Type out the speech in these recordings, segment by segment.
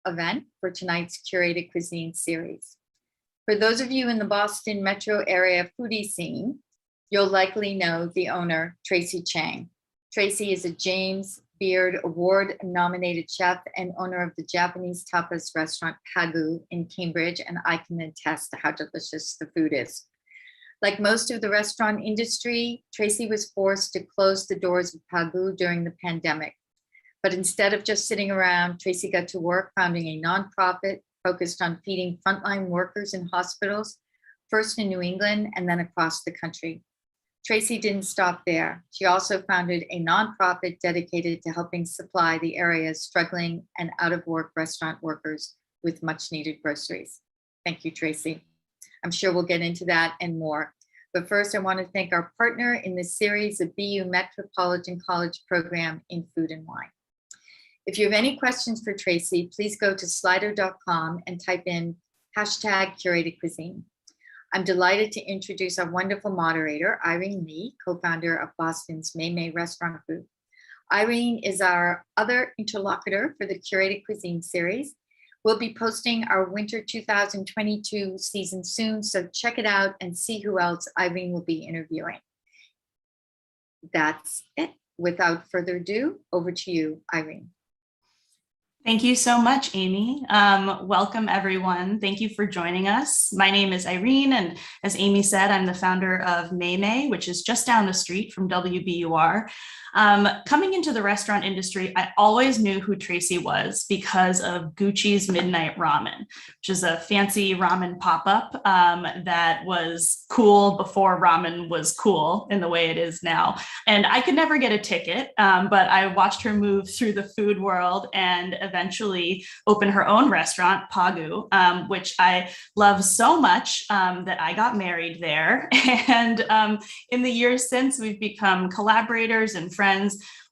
event for tonight's Curated Cuisine series. For those of you in the Boston metro area foodie scene, you'll likely know the owner, Tracy Chang. Tracy is a James Beard Award-nominated chef and owner of the Japanese tapas restaurant Pagu in Cambridge, and I can attest to how delicious the food is. Like most of the restaurant industry, Tracy was forced to close the doors of Pagu during the pandemic. But instead of just sitting around, Tracy got to work founding a nonprofit focused on feeding frontline workers in hospitals, first in New England and then across the country. Tracy didn't stop there. She also founded a nonprofit dedicated to helping supply the area's struggling and out-of-work restaurant workers with much-needed groceries. Thank you, Tracy. I'm sure we'll get into that and more. But first, I want to thank our partner in this series, the BU Metropolitan College program in Food and Wine. If you have any questions for Tracy, please go to slido.com and type in #curated cuisine. I'm delighted to introduce our wonderful moderator, Irene Lee, co-founder of Boston's Mei Restaurant Group. Irene is our other interlocutor for the Curated Cuisine series. We'll be posting our winter 2022 season soon, so check it out and see who else Irene will be interviewing. That's it. Without further ado, over to you, Irene. Thank you so much, Amy. Welcome, everyone. Thank you for joining us. My name is Irene, and as Amy said, I'm the founder of Mei, which is just down the street from WBUR. Coming into the restaurant industry, I always knew who Tracy was because of Gucci's Midnight Ramen, which is a fancy ramen pop-up that was cool before ramen was cool in the way it is now. And I could never get a ticket, but I watched her move through the food world and eventually open her own restaurant, Pagu, which I love so much that I got married there. And in the years since, we've become collaborators and friends.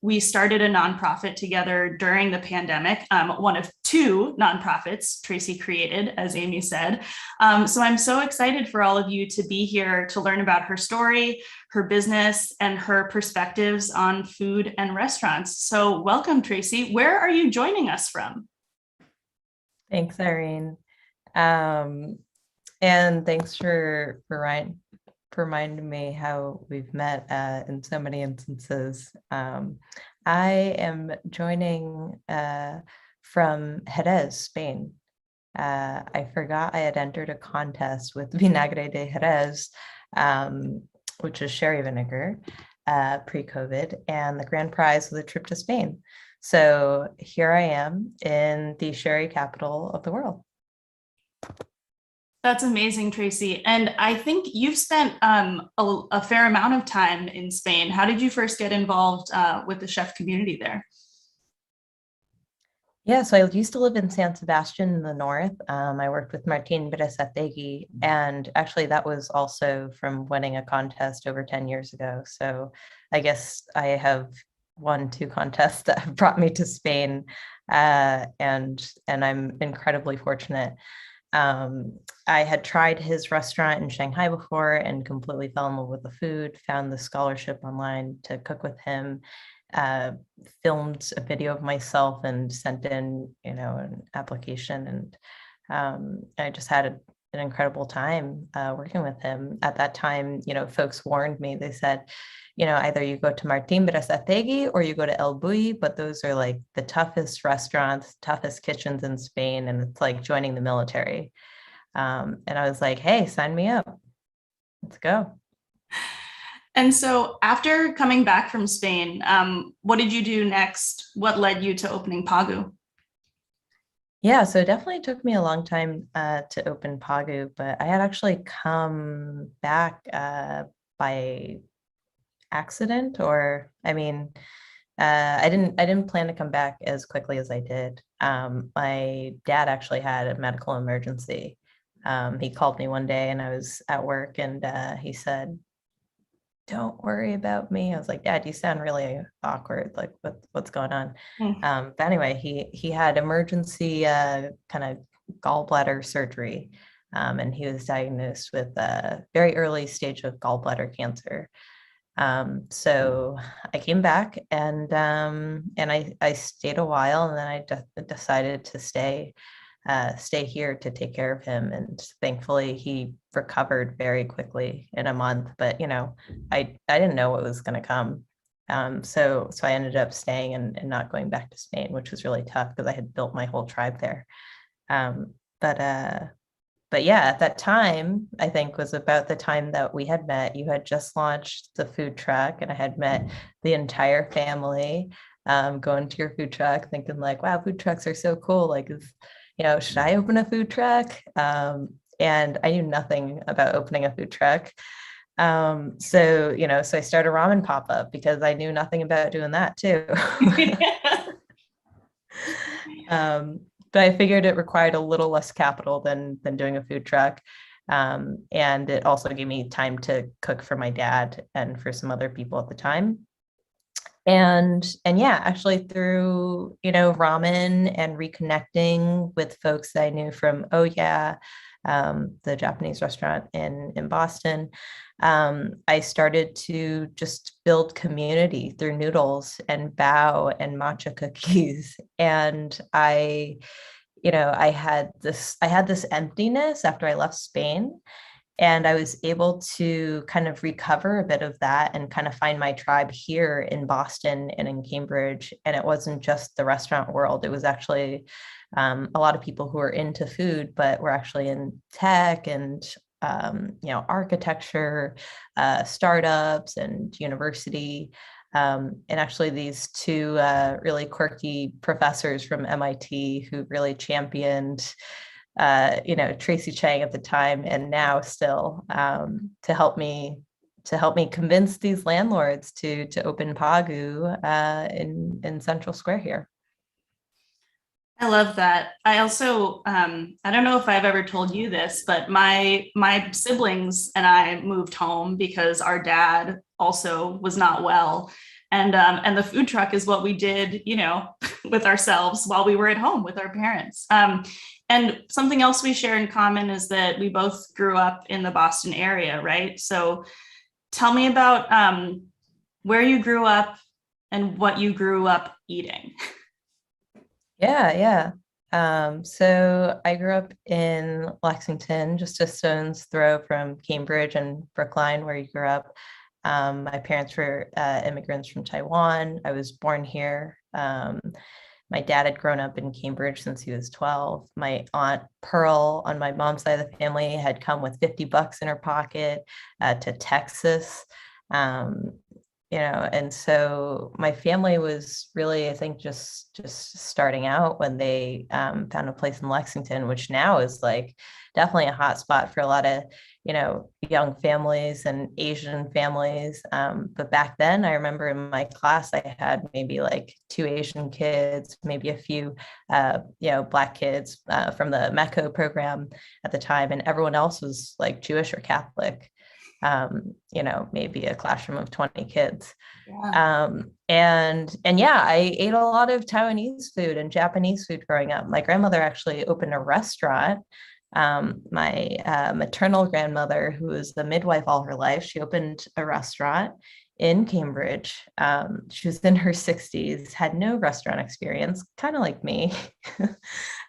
We started a nonprofit together during the pandemic, one of two nonprofits Tracy created, as Amy said. So I'm so excited for all of you to be here to learn about her story, her business, and her perspectives on food and restaurants. So welcome, Tracy. Where are you joining us from? Thanks, Irene. And thanks for reminding me how we've met in so many instances. I am joining from Jerez, Spain. I forgot I had entered a contest with Vinagre de Jerez, which is sherry vinegar, pre-COVID, and the grand prize was a trip to Spain. So here I am in the sherry capital of the world. That's amazing, Tracy. And I think you've spent a fair amount of time in Spain. How did you first get involved with the chef community there? Yeah, so I used to live in San Sebastian in the north. I worked with Martín Berasategui, and actually that was also from winning a contest over 10 years ago. So I guess I have won 2 contests that have brought me to Spain, and I'm incredibly fortunate. I had tried his restaurant in Shanghai before and completely fell in love with the food, found the scholarship online to cook with him, filmed a video of myself and sent in, an application. And I just had an incredible time working with him. At that time, folks warned me, they said, either you go to Martín Berasategui or you go to El Bulli, but those are like the toughest restaurants, toughest kitchens in Spain. And it's like joining the military. And I was like, hey, sign me up. Let's go. And so after coming back from Spain, what did you do next? What led you to opening Pagu? Yeah, so it definitely took me a long time to open Pagu, but I had actually come back by accident, or I didn't plan to come back as quickly as I did. My dad actually had a medical emergency. He called me one day and I was at work, and he said, "Don't worry about me." I was like, "Dad, you sound really awkward. Like, what's going on?" But anyway, he had emergency kind of gallbladder surgery, and he was diagnosed with a very early stage of gallbladder cancer. So I came back and I stayed a while, and then decided to stay here to take care of him. And thankfully he recovered very quickly in a month, but I didn't know what was going to come. So I ended up staying and not going back to Spain, which was really tough because I had built my whole tribe there. Um, but uh, but yeah, at that time, I think was about the time that we had met. You had just launched the food truck, and I had met the entire family, going to your food truck, thinking like, wow, food trucks are so cool. Like, should I open a food truck? And I knew nothing about opening a food truck. So I started a ramen pop-up because I knew nothing about doing that too. Um, but I figured it required a little less capital than doing a food truck. And it also gave me time to cook for my dad and for some other people at the time. And yeah, actually through, ramen and reconnecting with folks that I knew from Oh Yeah, the Japanese restaurant in Boston, I started to just build community through noodles and bao and matcha cookies. And I had this emptiness after I left Spain. And I was able to kind of recover a bit of that and kind of find my tribe here in Boston and in Cambridge. And it wasn't just the restaurant world, it was actually a lot of people who are into food, but were actually in tech and architecture, startups, and university. And actually, these two really quirky professors from MIT who really championed Tracy Chang at the time and now still, to help me convince these landlords to open Pagu in Central Square here. I love that. I also, I don't know if I've ever told you this, but my siblings and I moved home because our dad also was not well. And the food truck is what we did, with ourselves while we were at home with our parents. And something else we share in common is that we both grew up in the Boston area, right? So tell me about where you grew up and what you grew up eating. Yeah. So I grew up in Lexington, just a stone's throw from Cambridge and Brookline, where you grew up. My parents were immigrants from Taiwan. I was born here. My dad had grown up in Cambridge since he was 12. My aunt Pearl on my mom's side of the family had come with $50 in her pocket to Texas. And so my family was really, I think, just starting out when they found a place in Lexington, which now is like definitely a hot spot for a lot of young families and Asian families. But back then, I remember in my class, I had maybe like 2 Asian kids, maybe a few Black kids from the MECO program at the time, and everyone else was like Jewish or Catholic. Maybe a classroom of 20 kids. Yeah. And yeah, I ate a lot of Taiwanese food and Japanese food growing up. My grandmother actually opened a restaurant. My maternal grandmother, who was the midwife all her life, she opened a restaurant in Cambridge. She was in her 60s, had no restaurant experience, kind of like me,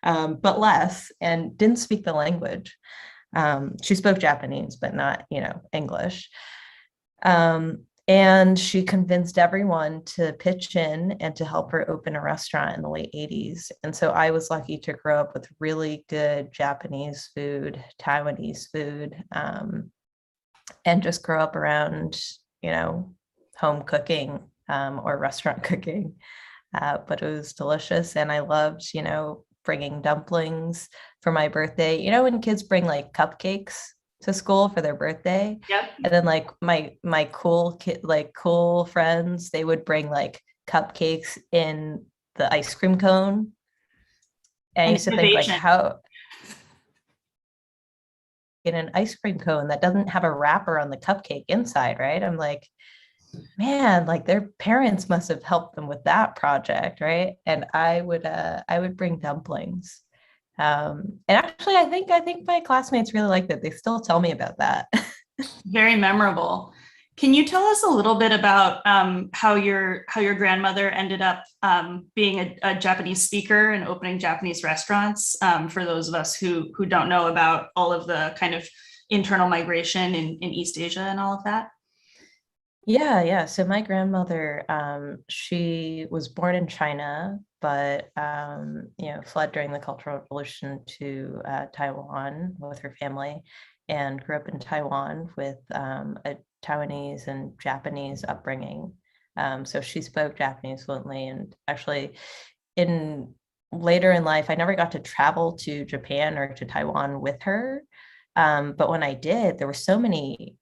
but less, and didn't speak the language. She spoke Japanese, but not, English. And she convinced everyone to pitch in and to help her open a restaurant in the late 80s. And so I was lucky to grow up with really good Japanese food, Taiwanese food, and just grow up around, home cooking or restaurant cooking. But it was delicious. And I loved, bringing dumplings for my birthday. When kids bring like cupcakes to school for their birthday. Yep. And then like my cool friends, they would bring like cupcakes in the ice cream cone. And I used to think like, how in an ice cream cone that doesn't have a wrapper on the cupcake inside, right? I'm like, man, like their parents must have helped them with that project, right? And I would bring dumplings. And actually, I think my classmates really liked it. They still tell me about that. Very memorable. Can you tell us a little bit about how your grandmother ended up being a Japanese speaker and opening Japanese restaurants, for those of us who don't know about all of the kind of internal migration in East Asia and all of that? Yeah. So my grandmother, she was born in China, but fled during the Cultural Revolution to Taiwan with her family, and grew up in Taiwan with a Taiwanese and Japanese upbringing. So she spoke Japanese fluently, and actually, in later in life, I never got to travel to Japan or to Taiwan with her. But when I did, there were so many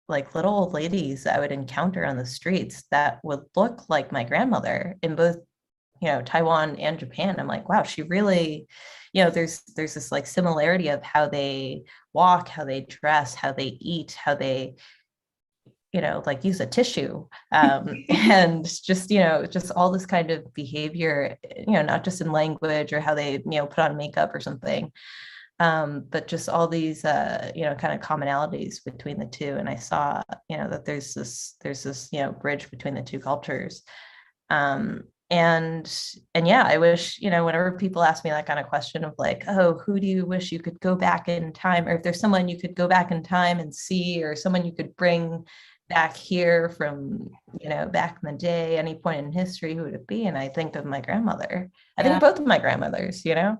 like little old ladies that I would encounter on the streets that would look like my grandmother in both, Taiwan and Japan. I'm like, wow, she really, there's this like similarity of how they walk, how they dress, how they eat, how they, like use a tissue, and just all this kind of behavior, not just in language or how they, put on makeup or something, but just all these kind of commonalities between the two. And I saw that there's this bridge between the two cultures. And yeah, I wish, whenever people ask me that kind of question of like, oh, who do you wish you could go back in time, or if there's someone you could go back in time and see, or someone you could bring back here from back in the day, any point in history, who would it be? And I think of my grandmother. I think of both of my grandmothers. Yeah.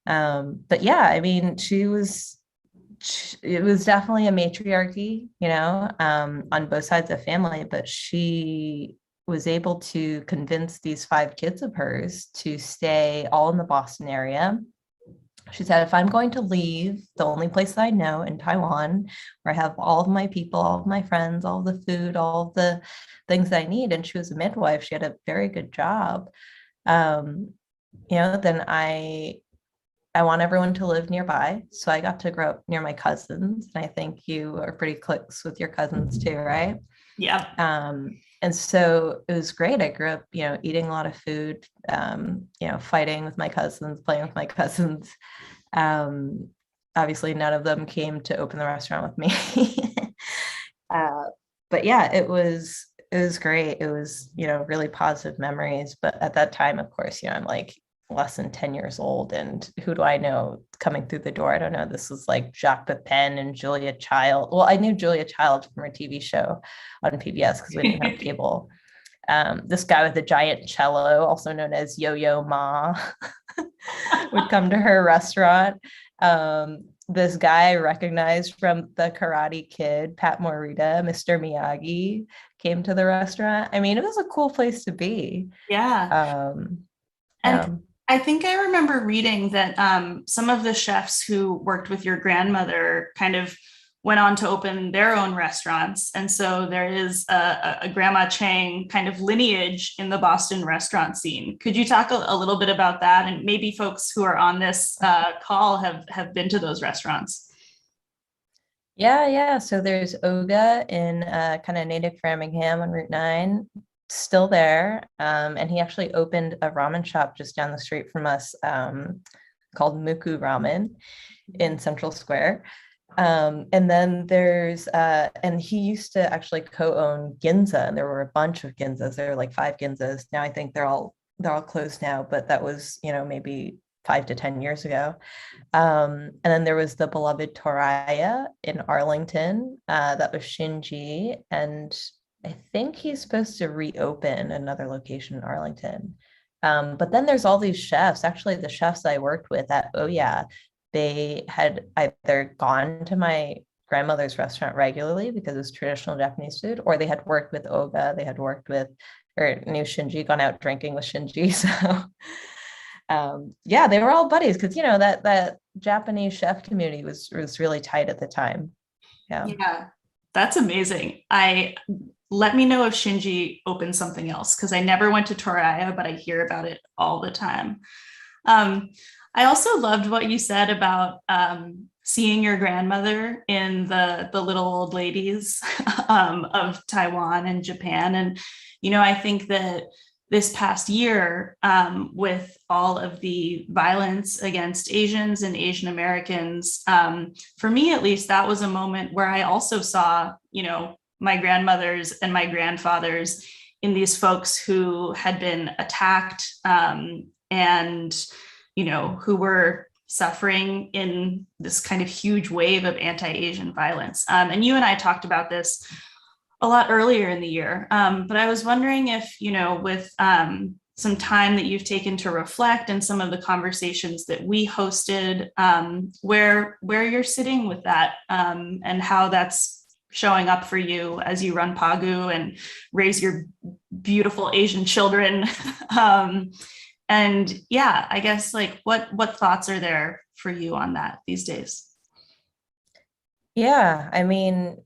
But yeah, I mean, it was definitely a matriarchy, on both sides of the family, but she was able to convince these 5 kids of hers to stay all in the Boston area. She said, if I'm going to leave the only place that I know in Taiwan, where I have all of my people, all of my friends, all the food, all of the things that I need, and she was a midwife, she had a very good job, then I want everyone to live nearby. So I got to grow up near my cousins. And I think you are pretty close with your cousins too, right? Yeah. And so it was great. I grew up, eating a lot of food, fighting with my cousins, playing with my cousins. Obviously, none of them came to open the restaurant with me. But yeah, it was great. It was, really positive memories. But at that time, of course, I'm like less than 10 years old, and who do I know coming through the door? I don't know. This was like Jacques Pepin and Julia Child. Well, I knew Julia Child from her TV show on PBS because we didn't have cable. This guy with a giant cello, also known as Yo-Yo Ma, would come to her restaurant. This guy I recognized from the Karate Kid, Pat Morita, Mr. Miyagi, came to the restaurant. I mean, it was a cool place to be. Yeah. And I think I remember reading that some of the chefs who worked with your grandmother kind of went on to open their own restaurants. And so there is a Grandma Chang kind of lineage in the Boston restaurant scene. Could you talk a little bit about that? And maybe folks who are on this call have been to those restaurants. Yeah. So there's Oga in kind of Natick Framingham on Route 9. Still there, and he actually opened a ramen shop just down the street from us, called Muku Ramen in Central Square. And then there's and he used to actually co-own Ginza, and there were a bunch of Ginzas. There were like 5 Ginzas. Now I think they're all closed now, but that was maybe 5 to 10 years ago. And then there was the beloved Toraya in Arlington, that was Shinji, and I think he's supposed to reopen another location in Arlington. But then there's all these chefs. Actually, the chefs I worked with at Oh Yeah, they had either gone to my grandmother's restaurant regularly because it was traditional Japanese food, or they had worked with Oga, they had worked with, or knew Shinji, gone out drinking with Shinji. So yeah, they were all buddies because that Japanese chef community was really tight at the time. Yeah, that's amazing. Let me know if Shinji opens something else, because I never went to Toraya, but I hear about it all the time. I also loved what you said about seeing your grandmother in the little old ladies of Taiwan and Japan. And, I think that this past year, with all of the violence against Asians and Asian Americans, for me, at least, that was a moment where I also saw, my grandmothers and my grandfathers in these folks who had been attacked, and, who were suffering in this kind of huge wave of anti-Asian violence. And you and I talked about this a lot earlier in the year, but I was wondering if, with some time that you've taken to reflect and some of the conversations that we hosted, where you're sitting with that, and how that's showing up for you as you run Pagu and raise your beautiful Asian children. And yeah, I guess like what thoughts are there for you on that these days? Yeah, I mean,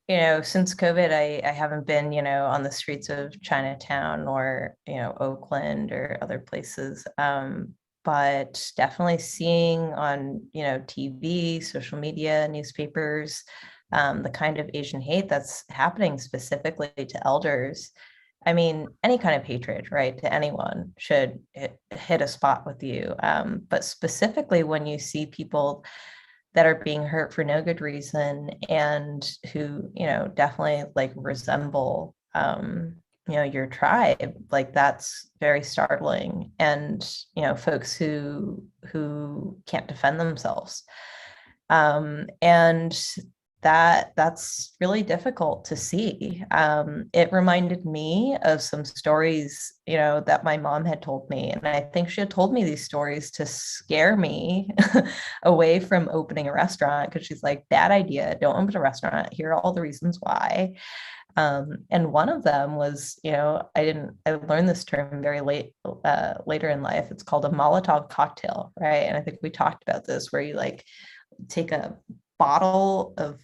since COVID, I haven't been, on the streets of Chinatown or, Oakland or other places. But definitely seeing on, TV, social media, newspapers, the kind of Asian hate that's happening specifically to elders. I mean, any kind of hatred, right, to anyone should hit a spot with you. But specifically when you see people that are being hurt for no good reason and who, definitely like resemble, your tribe, like that's very startling. And, folks who can't defend themselves. And that's really difficult to see. It reminded me of some stories, that my mom had told me. And I think she had told me these stories to scare me away from opening a restaurant, because she's like, bad idea, don't open a restaurant. Here are all the reasons why. And one of them was, I learned this term very later in life. It's called a Molotov cocktail, right? And I think we talked about this, where you like take a bottle of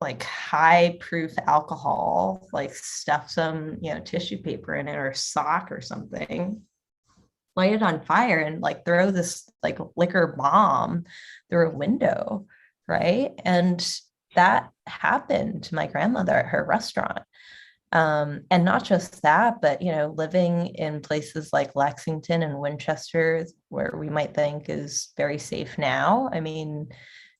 like high proof alcohol, like stuff some, tissue paper in it or sock or something, light it on fire and like throw this like liquor bomb through a window, right? And that happened to my grandmother at her restaurant. And not just that, but, living in places like Lexington and Winchester, where we might think is very safe now. I mean,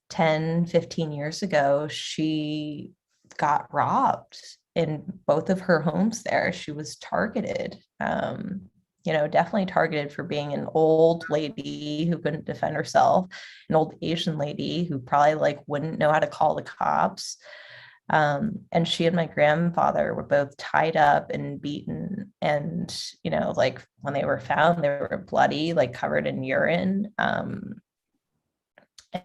10, 15 years ago, she got robbed in both of her homes there. She was targeted, definitely targeted for being an old lady who couldn't defend herself, an old Asian lady who probably like wouldn't know how to call the cops. And she and my grandfather were both tied up and beaten. And, like when they were found, they were bloody, like covered in urine.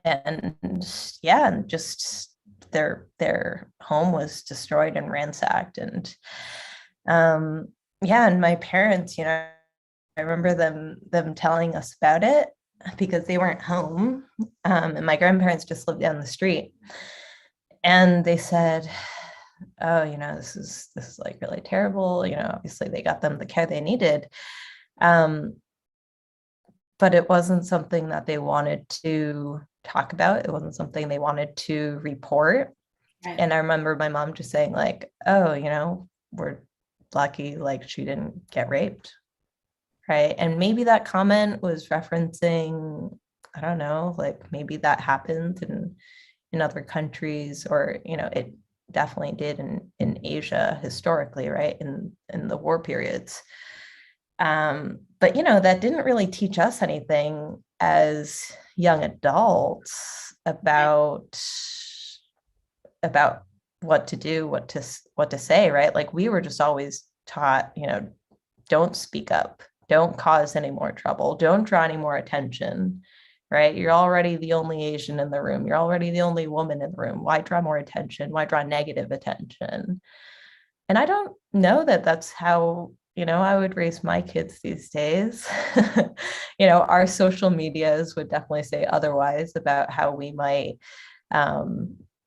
And yeah, and just their home was destroyed and ransacked. And yeah, and my parents, I remember them telling us about it because they weren't home. And my grandparents just lived down the street. And they said, oh, this is like really terrible. Obviously they got them the care they needed. But it wasn't something that they wanted to talk about. It wasn't something they wanted to report. Right. And I remember my mom just saying like, oh, we're lucky, like she didn't get raped. Right. And maybe that comment was referencing, I don't know, like maybe that happened in other countries, or, it definitely did in Asia historically, right. In the war periods. But, that didn't really teach us anything as young adults about what to do, what to say, right? Like we were just always taught, don't speak up, don't cause any more trouble, don't draw any more attention, right? You're already the only Asian in the room. You're already the only woman in the room. Why draw more attention? Why draw negative attention? And I don't know that that's how, I would raise my kids these days. Our social medias would definitely say otherwise about how we might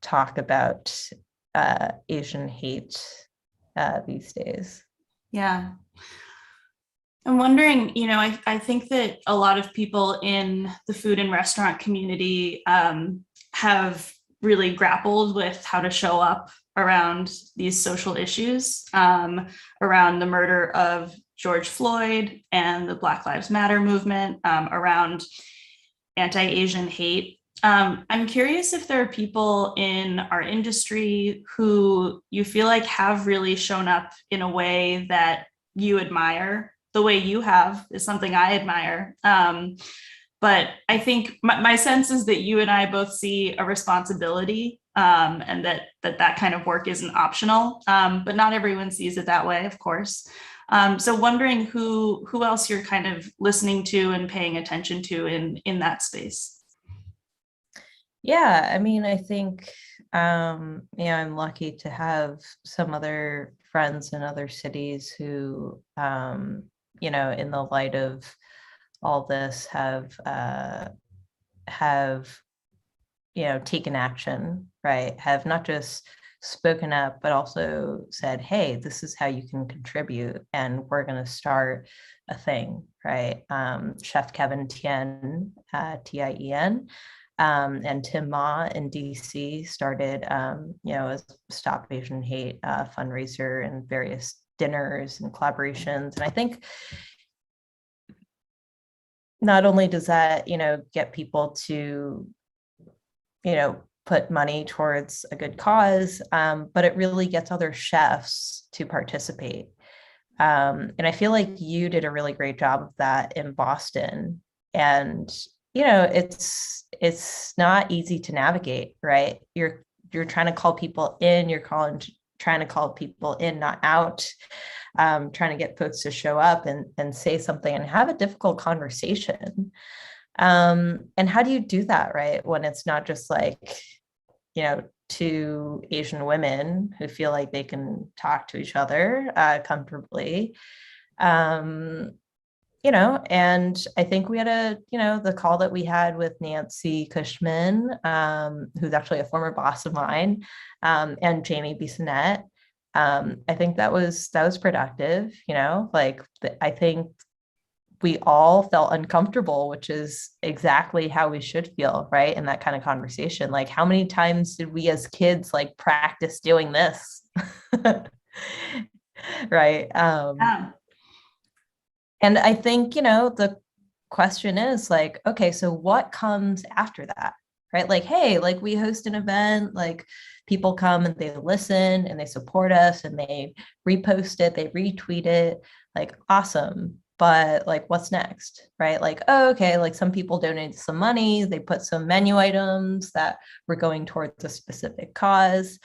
talk about Asian hate these days. Yeah. I'm wondering, I think that a lot of people in the food and restaurant community have really grappled with how to show up around these social issues, around the murder of George Floyd and the Black Lives Matter movement, around anti-Asian hate I'm curious if there are people in our industry who you feel like have really shown up in a way that you admire. The way you have is something I admire. But I think my sense is that you and I both see a responsibility, and that kind of work isn't optional. But not everyone sees it that way, of course. So wondering who else you're kind of listening to and paying attention to in that space. Yeah, I mean, I think I'm lucky to have some other friends in other cities who, in the light of all this have taken action, right? Have not just spoken up, but also said, hey, this is how you can contribute, and we're going to start a thing, right? Chef Kevin Tien, Tien, and Tim Ma in DC started, a Stop Asian Hate fundraiser and various dinners and collaborations. And I think not only does that, get people to, put money towards a good cause, but it really gets other chefs to participate. And I feel like you did a really great job of that in Boston. And it's not easy to navigate, right? You're trying to call people in, trying to call people in, not out, trying to get folks to show up and say something and have a difficult conversation. And how do you do that, right? When it's not just like, two Asian women who feel like they can talk to each other comfortably. And I think we had the call that we had with Nancy Cushman, who's actually a former boss of mine, and Jamie Bissonnette. I think that was productive, I think we all felt uncomfortable, which is exactly how we should feel, right? In that kind of conversation. Like, how many times did we as kids practice doing this? Right. Yeah. And I think, the question is okay, so what comes after that? Right? Hey, we host an event, people come and they listen and they support us and they repost it, they retweet it, awesome. But what's next? Right? Oh, okay, some people donated some money, they put some menu items that were going towards a specific cause.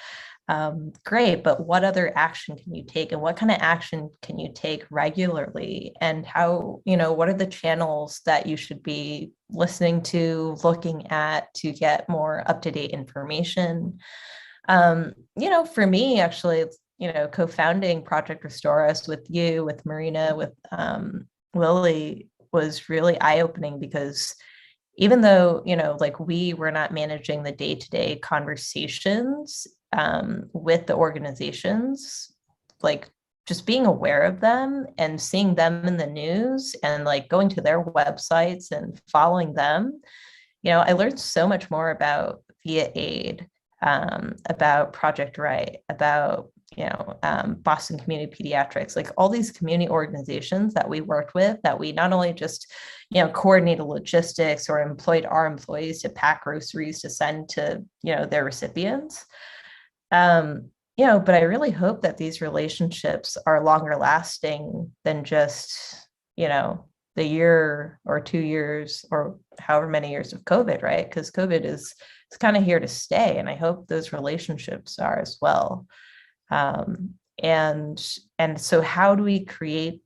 Great, but what other action can you take, and what kind of action can you take regularly, and how, what are the channels that you should be listening to, looking at, to get more up-to-date information? For me, actually, co-founding Project Restore Us with you, with Marina, with Lily was really eye-opening, because even though, we were not managing the day-to-day conversations with the organizations, just being aware of them and seeing them in the news and going to their websites and following them, I learned so much more about Via Aid, about Project Right, about Boston Community Pediatrics, all these community organizations that we worked with, that we not only just, coordinated logistics or employed our employees to pack groceries to send to, their recipients. But I really hope that these relationships are longer lasting than just, the year or 2 years or however many years of COVID, right? Because COVID is kind of here to stay. And I hope those relationships are as well. And so how do we create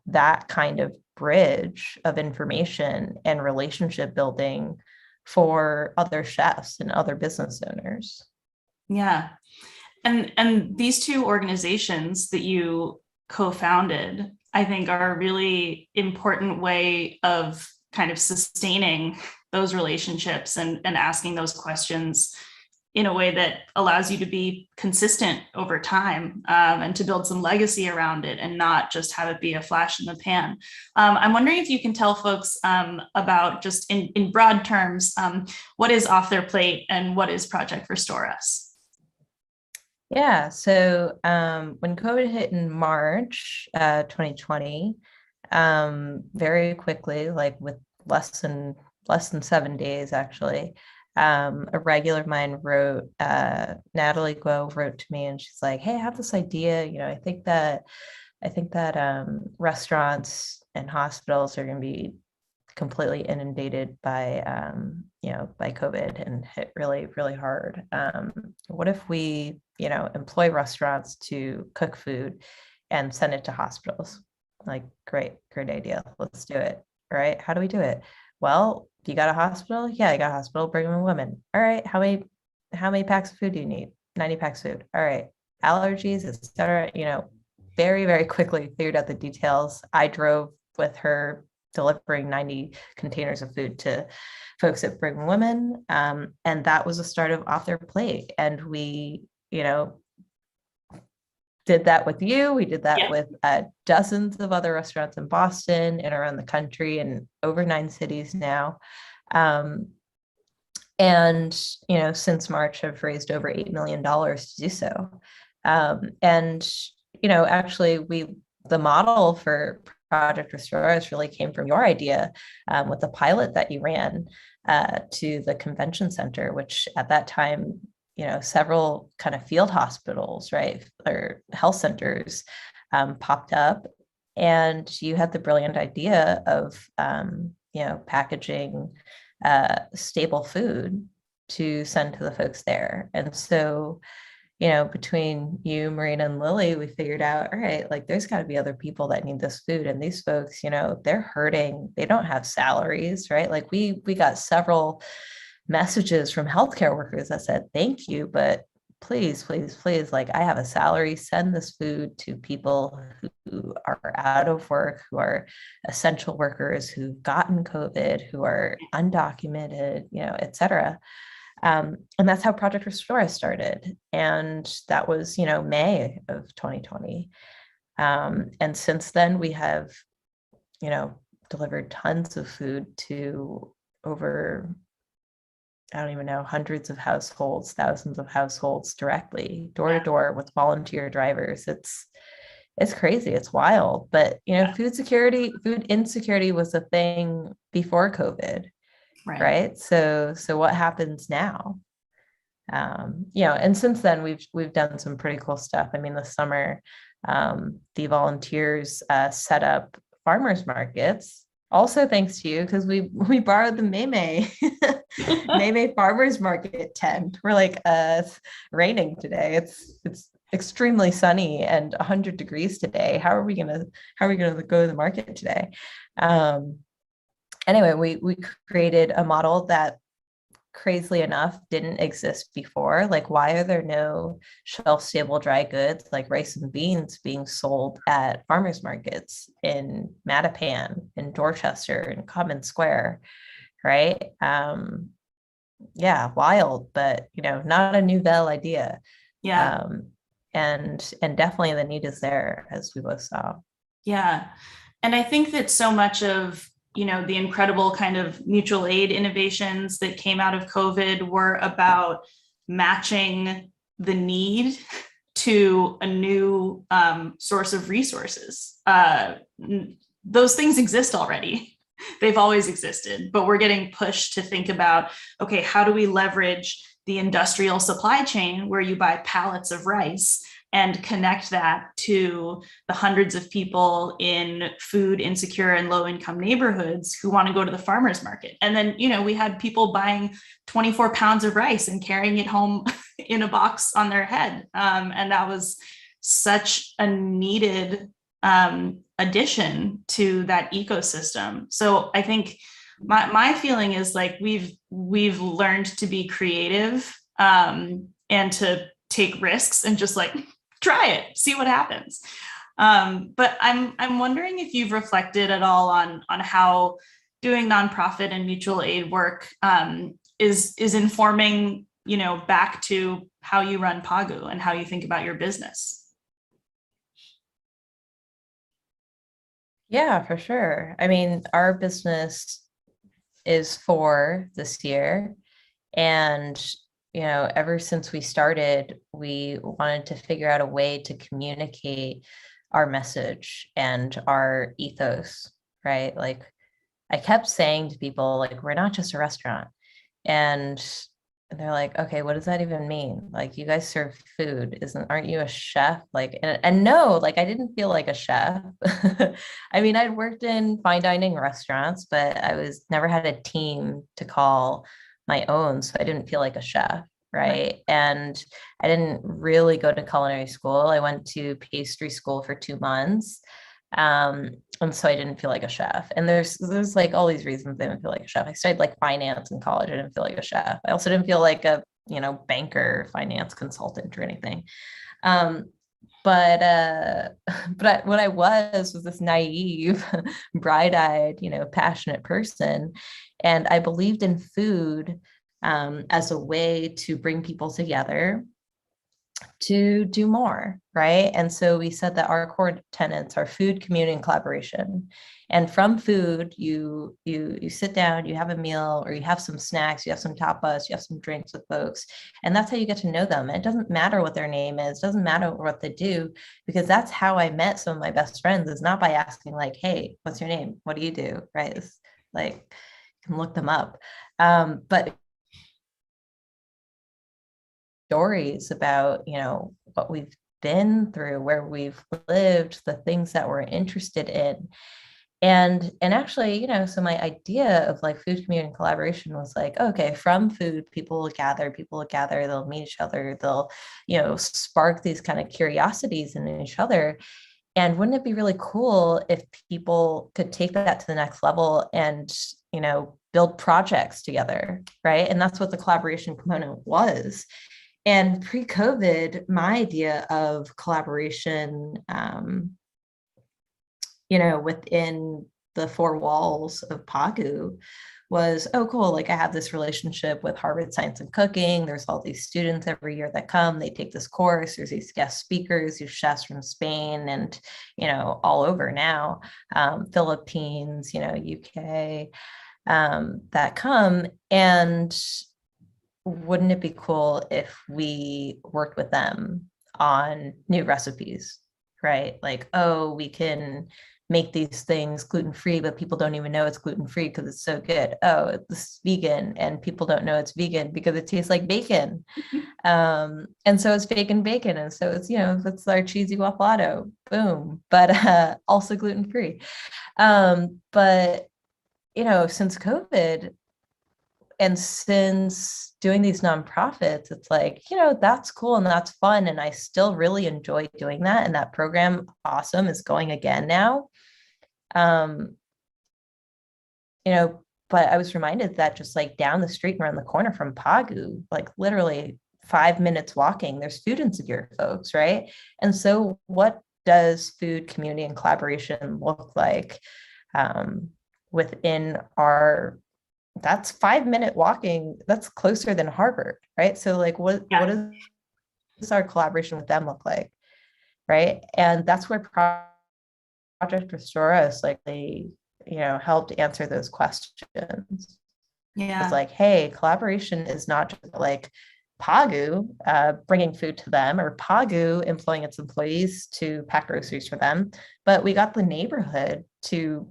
that kind of bridge of information and relationship building for other chefs and other business owners? Yeah. And these two organizations that you co-founded, I think, are a really important way of kind of sustaining those relationships and asking those questions in a way that allows you to be consistent over time, and to build some legacy around it and not just have it be a flash in the pan. I'm wondering if you can tell folks about, just in broad terms, what is off their plate and what is Project Restore Us? Yeah, so when COVID hit in March 2020, very quickly, with less than 7 days, actually, A regular of mine wrote, Natalie Guo wrote to me and she's like, hey, I have this idea. I think that restaurants and hospitals are going to be completely inundated by COVID and hit really, really hard. What if we, employ restaurants to cook food and send it to hospitals? Like, great idea. Let's do it. All right. How do we do it? Well, you got a hospital? Yeah, I got a hospital, bring them women. All right. How many packs of food do you need? 90 packs of food. All right. Allergies, etc. Very, very quickly figured out the details. I drove with her delivering 90 containers of food to folks at Brigham Women. And that was a start of Off Their Plate. And we, did that with you. We did that Yeah. with dozens of other restaurants in Boston and around the country and over 9 cities now. And, since March, I've raised over $8 million to do so. And, actually, the model for Project Restore Us really came from your idea with the pilot that you ran to the convention center, which at that time, several kind of field hospitals, right, or health centers popped up. And you had the brilliant idea of, packaging staple food to send to the folks there. And so, between you, Marina, and Lily, we figured out, all right, like there's got to be other people that need this food. And these folks, they're hurting. They don't have salaries, right? Like we got several messages from healthcare workers that said, thank you, but please, please, please, like I have a salary, send this food to people who are out of work, who are essential workers, who've gotten COVID, who are undocumented, et cetera. And that's how Project Restore Us started. And that was, May of 2020. And since then we have, delivered tons of food to over, I don't even know, hundreds of households, thousands of households directly, door to door with volunteer drivers. It's crazy. It's wild. But, food insecurity was a thing before COVID. Right. So what happens now? And since then we've done some pretty cool stuff. I mean, this summer, the volunteers set up farmers markets. Also, thanks to you, because we borrowed the Maymay Farmers Market tent. We're like, it's raining today. It's extremely sunny and 100 degrees today. How are we gonna go to the market today? Anyway, we created a model that, crazily enough, didn't exist before. Like, why are there no shelf-stable dry goods like rice and beans being sold at farmers markets in Mattapan, in Dorchester, in Common Square, right? Yeah, wild, but not a Nouvelle idea. Yeah. And definitely the need is there, as we both saw. Yeah. And I think that so much of the incredible kind of mutual aid innovations that came out of COVID were about matching the need to a new source of resources. Those things exist already. They've always existed, but we're getting pushed to think about, okay, how do we leverage the industrial supply chain where you buy pallets of rice and connect that to the hundreds of people in food insecure and low income neighborhoods who want to go to the farmer's market. And then, we had people buying 24 pounds of rice and carrying it home in a box on their head. And that was such a needed addition to that ecosystem. So I think my feeling is like we've learned to be creative and to take risks and just like try it, see what happens. But I'm wondering if you've reflected at all on how doing nonprofit and mutual aid work is informing, back to how you run Pagu and how you think about your business. Yeah, for sure. I mean, our business is for this year. And, ever since we started, we wanted to figure out a way to communicate our message and our ethos, right? Like I kept saying to people, like, we're not just a restaurant. And they're like, okay, what does that even mean? Like, you guys serve food, aren't you a chef? Like, and no, like, I didn't feel like a chef. I mean, I'd worked in fine dining restaurants, but I was never had a team to call my own. So I didn't feel like a chef. Right. And I didn't really go to culinary school. I went to pastry school for 2 months. And so I didn't feel like a chef. And there's like all these reasons I didn't feel like a chef. I studied like finance in college. I didn't feel like a chef. I also didn't feel like a, banker, finance consultant or anything. Um, but what I was this naive, bright-eyed, passionate person. And I believed in food as a way to bring people together to do more, right? And so we said that our core tenets are food, community, and collaboration. And from food, you sit down, you have a meal, or you have some snacks, you have some tapas, you have some drinks with folks, and that's how you get to know them. It doesn't matter what their name is, doesn't matter what they do, because that's how I met some of my best friends. Is not by asking like, "Hey, what's your name? What do you do?" Right? It's like you can look them up, but stories about, what we've been through, where we've lived, the things that we're interested in. And actually, so my idea of like food community and collaboration was like, okay, from food, people will gather, they'll meet each other, they'll, spark these kind of curiosities in each other. And wouldn't it be really cool if people could take that to the next level and, build projects together, right? And that's what the collaboration component was. And pre-COVID, my idea of collaboration, within the four walls of PAGU was, oh, cool. Like, I have this relationship with Harvard Science and Cooking. There's all these students every year that come, they take this course. There's these guest speakers, these chefs from Spain and, all over now, Philippines, UK, that come. And wouldn't it be cool if we worked with them on new recipes, right? Like, oh, we can make these things gluten-free, but people don't even know it's gluten-free because it's so good. Oh, it's vegan, and people don't know it's vegan because it tastes like bacon. And so it's bacon. And so it's, that's our cheesy waffle, boom, but also gluten-free. But, since COVID, and since doing these nonprofits, it's like, that's cool and that's fun. And I still really enjoy doing that. And that program, awesome, is going again now. But I was reminded that just like down the street and around the corner from Pagu, like literally 5 minutes walking, there's Food Insecure folks, right? And so what does food, community, and collaboration look like within our, that's 5 minute walking, that's closer than Harvard, right? So like what does our collaboration with them look like, right? And that's where Project Restore Us, like, they helped answer those questions. It's like, hey, collaboration is not just like Pagu bringing food to them, or Pagu employing its employees to pack groceries for them, but we got the neighborhood to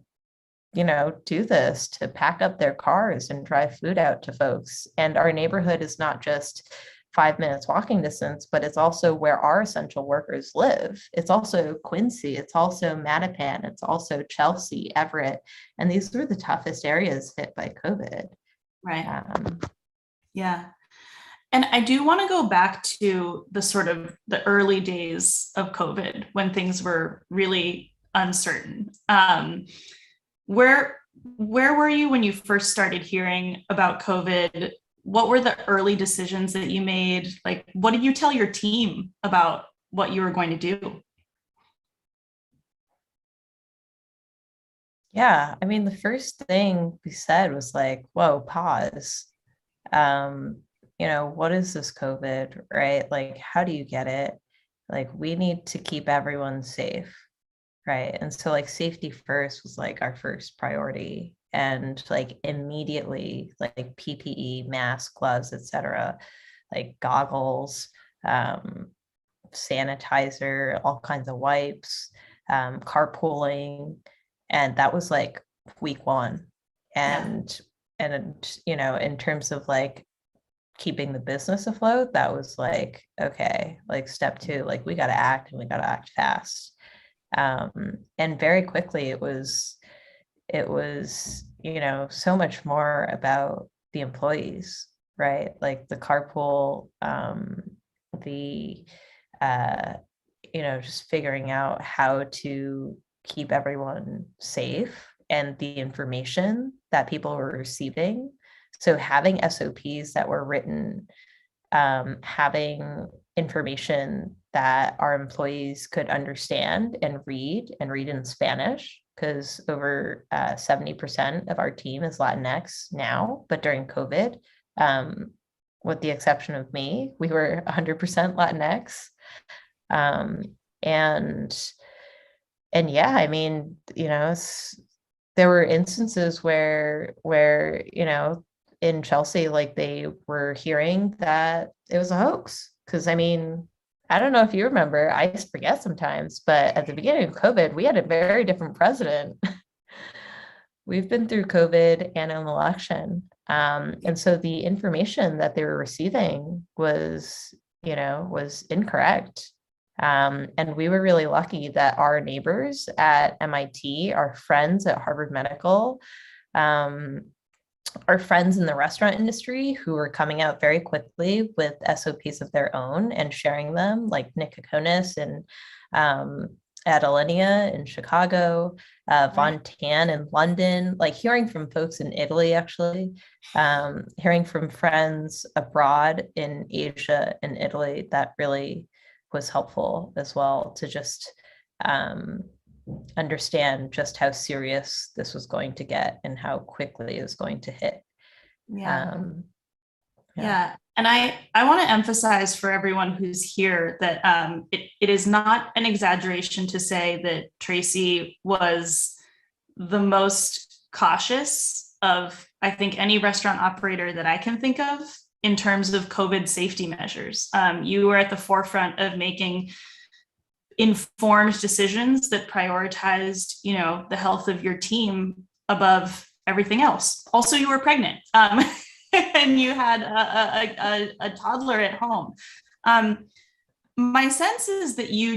do this, to pack up their cars and drive food out to folks. And our neighborhood is not just 5 minutes walking distance, but it's also where our essential workers live. It's also Quincy, it's also Mattapan, it's also Chelsea, Everett. And these were the toughest areas hit by COVID. Right. Yeah. And I do want to go back to the sort of the early days of COVID when things were really uncertain. Where were you when you first started hearing about COVID? What were the early decisions that you made? Like, what did you tell your team about what you were going to do? Yeah, I mean, the first thing we said was like, whoa, pause. What is this COVID, right? Like, how do you get it? Like, we need to keep everyone safe. Right. And so like safety first was like our first priority. And like immediately, like PPE, mask, gloves, etc., like goggles, sanitizer, all kinds of wipes, carpooling. And that was like week one. And in terms of like keeping the business afloat, that was like, okay, like step two, like we got to act and we got to act fast. And very quickly it was so much more about the employees, right? Like the carpool, the just figuring out how to keep everyone safe and the information that people were receiving. So having SOPs that were written, having information that our employees could understand and read in Spanish, because over 70% of our team is Latinx now, but during COVID, with the exception of me, we were 100% Latinx. And yeah, I mean, there were instances where in Chelsea, like they were hearing that it was a hoax. Because I mean, I don't know if you remember, I forget sometimes, but at the beginning of COVID, we had a very different president. We've been through COVID and an election. And so the information that they were receiving was incorrect. And we were really lucky that our neighbors at MIT, our friends at Harvard Medical, our friends in the restaurant industry who were coming out very quickly with SOPs of their own and sharing them, like Nick Kokonis and at Alinea in Chicago, Von Tan in London, like hearing from folks in Italy, actually, hearing from friends abroad in Asia and Italy, that really was helpful as well to just understand just how serious this was going to get and how quickly it was going to hit. Yeah. And I want to emphasize for everyone who's here that it is not an exaggeration to say that Tracy was the most cautious of, I think, any restaurant operator that I can think of in terms of COVID safety measures. You were at the forefront of making informed decisions that prioritized, the health of your team above everything else. Also, you were pregnant. And you had a toddler at home. My sense is that you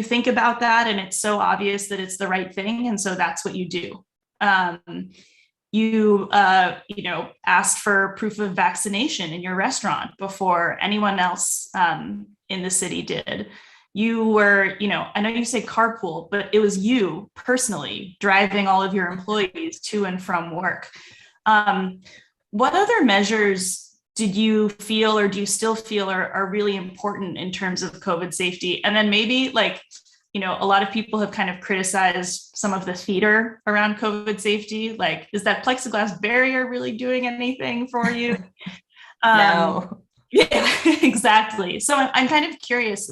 think about that and it's so obvious that it's the right thing. And so that's what you do. You asked for proof of vaccination in your restaurant before anyone else in the city did. You were, I know you say carpool, but it was you personally driving all of your employees to and from work. What other measures did you feel, or do you still feel are really important in terms of COVID safety? And then maybe a lot of people have kind of criticized some of the theater around COVID safety. Like, is that plexiglass barrier really doing anything for you? No. Yeah, exactly. So I'm kind of curious,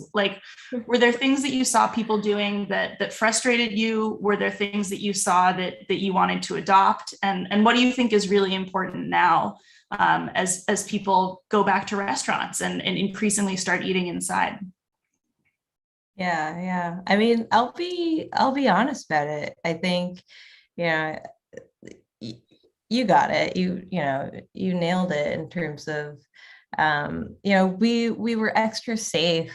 were there things that you saw people doing that frustrated you? Were there things that you saw that you wanted to adopt? And what do you think is really important now as people go back to restaurants and increasingly start eating inside? Yeah. I mean, I'll be honest about it. I think, you got it. You nailed it in terms of, we were extra safe.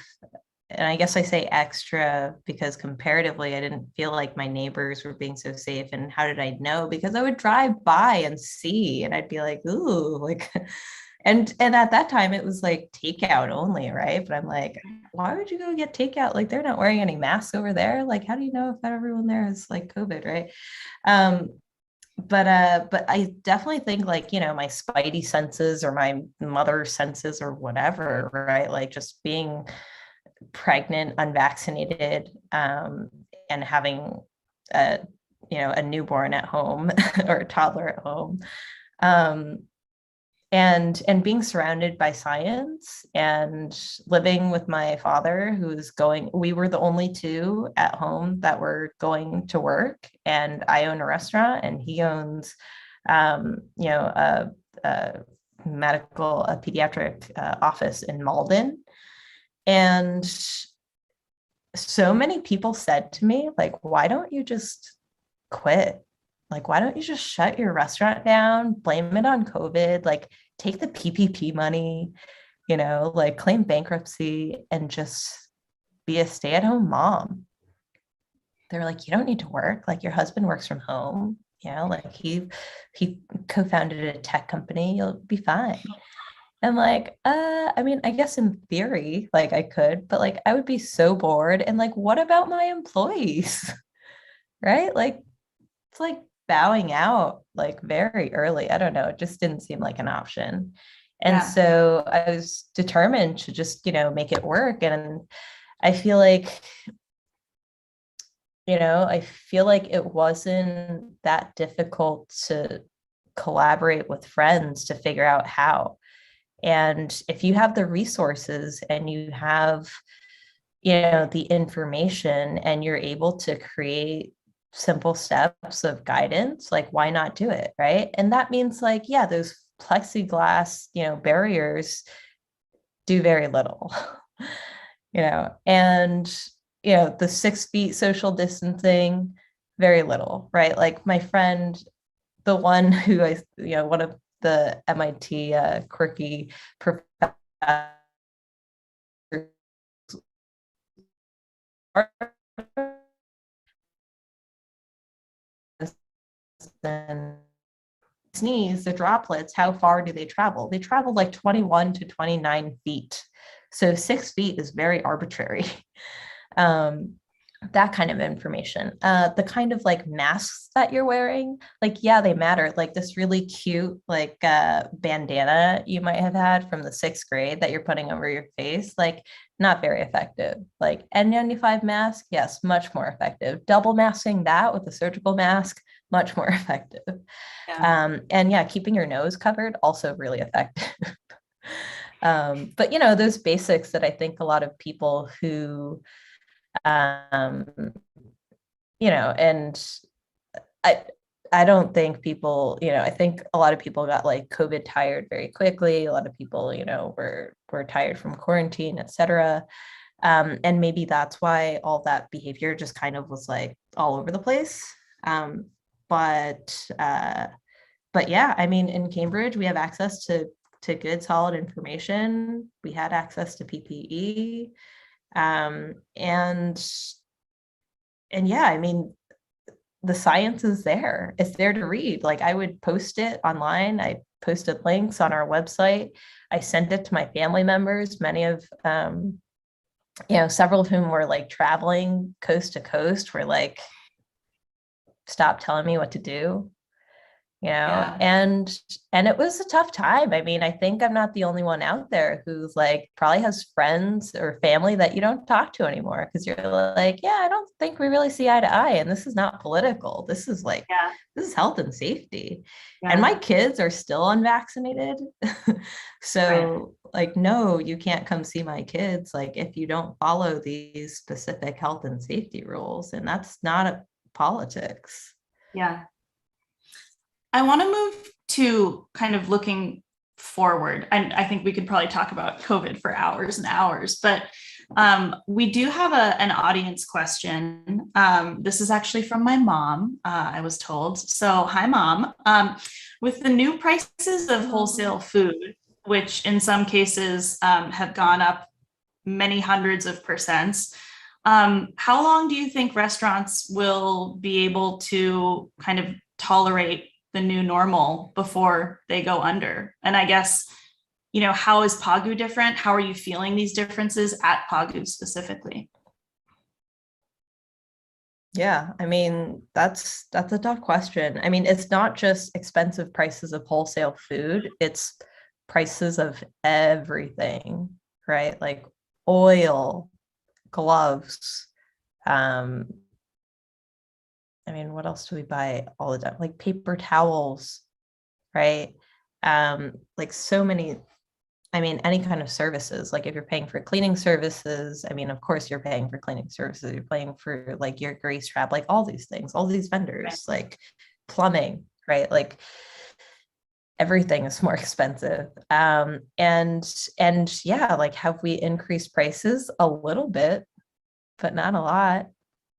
And I guess I say extra because comparatively, I didn't feel like my neighbors were being so safe. And how did I know? Because I would drive by and see, and I'd be like, ooh, like, and at that time it was like takeout only, right? But I'm like, why would you go get takeout? Like, they're not wearing any masks over there. Like, how do you know if everyone there is like COVID, right? But I definitely think my spidey senses or my mother senses or whatever, right? Like just being pregnant, unvaccinated, and having a newborn at home or a toddler at home, and being surrounded by science and living with my father we were the only two at home that were going to work, and I own a restaurant and he owns a pediatric office in Malden. And so many people said to me, like, why don't you just quit? Like, why don't you just shut your restaurant down, blame it on COVID, like take the PPP money, like claim bankruptcy and just be a stay-at-home mom. They're like, you don't need to work. Like your husband works from home, like he co-founded a tech company, you'll be fine. And like, I mean, I guess in theory, like I could, but like I would be so bored. And like, what about my employees? Right? Like it's like bowing out like very early. I don't know. It just didn't seem like an option. And Yeah. so I was determined to just, make it work. And I feel like, I feel like it wasn't that difficult to collaborate with friends to figure out how. And if you have the resources and you have, the information and you're able to create simple steps of guidance, like why not do it? Right. And that means like, yeah, those plexiglass, barriers do very little, and, the 6 feet social distancing, very little, right? Like my friend, the one who one of the MIT quirky professors and sneeze, the droplets, how far do they travel? They travel like 21 to 29 feet. So 6 feet is very arbitrary. That kind of information. The kind of like masks that you're wearing, like, yeah, they matter. Like this really cute, like bandana you might have had from the 6th grade that you're putting over your face, like not very effective. Like N95 mask, yes, much more effective. Double masking that with a surgical mask, much more effective. Yeah. And yeah, keeping your nose covered, also really effective. But those basics that I think a lot of people who and I I don't think people, I think a lot of people got like COVID tired very quickly. A lot of people, were tired from quarantine, et cetera. And maybe that's why all that behavior just kind of was like all over the place. Um, but but yeah, I mean, in Cambridge, we have access to good, solid information. We had access to PPE. And yeah, I mean, the science is there. It's there to read. Like I would post it online. I posted links on our website. I sent it to my family members, many of several of whom were like traveling coast to coast, were like, stop telling me what to do. Yeah. And it was a tough time. I mean, I think I'm not the only one out there who's like probably has friends or family that you don't talk to anymore because you're like, yeah, I don't think we really see eye to eye. And this is not political. This is like, Yeah. this is health and safety. Yeah. And my kids are still unvaccinated. So like, no, you can't come see my kids. Like if you don't follow these specific health and safety rules, and that's not a politics. Yeah. I want to move to kind of looking forward. And I think we could probably talk about COVID for hours and hours, but we do have an audience question. This is actually from my mom, I was told. So, hi, Mom. With the new prices of wholesale food, which in some cases have gone up many hundreds of percents, how long do you think restaurants will be able to kind of tolerate the new normal before they go under? And I guess, how is Pagu different? How are you feeling these differences at Pagu specifically? Yeah, I mean, that's a tough question. I mean, it's not just expensive prices of wholesale food, it's prices of everything, right? Like oil, gloves, I mean, what else do we buy all the time? Like paper towels, right? Like so many, I mean, any kind of services. Like if you're paying for cleaning services, I mean, of course you're paying for cleaning services. You're paying for like your grease trap, like all these things, all these vendors, like plumbing, right? Like everything is more expensive. And yeah, like have we increased prices a little bit, but not a lot?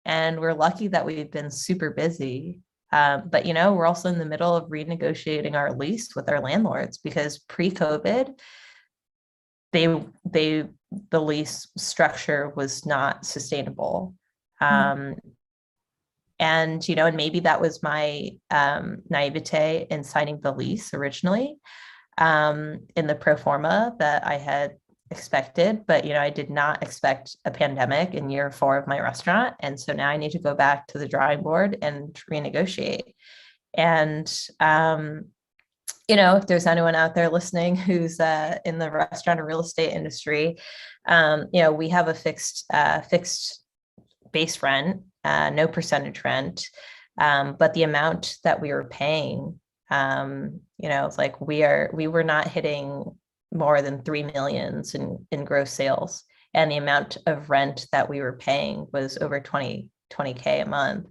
And we're lucky that we've been super busy. But, we're also in the middle of renegotiating our lease with our landlords because pre-COVID, the lease structure was not sustainable. And maybe that was my naivete in signing the lease originally, in the pro forma that I had expected, but I did not expect a pandemic in year 4 of my restaurant. And so now I need to go back to the drawing board and renegotiate. And if there's anyone out there listening who's in the restaurant or real estate industry, we have a fixed base rent, no percentage rent, but the amount that we were paying, it's like we were not hitting more than 3 million in gross sales, and the amount of rent that we were paying was over 20K a month,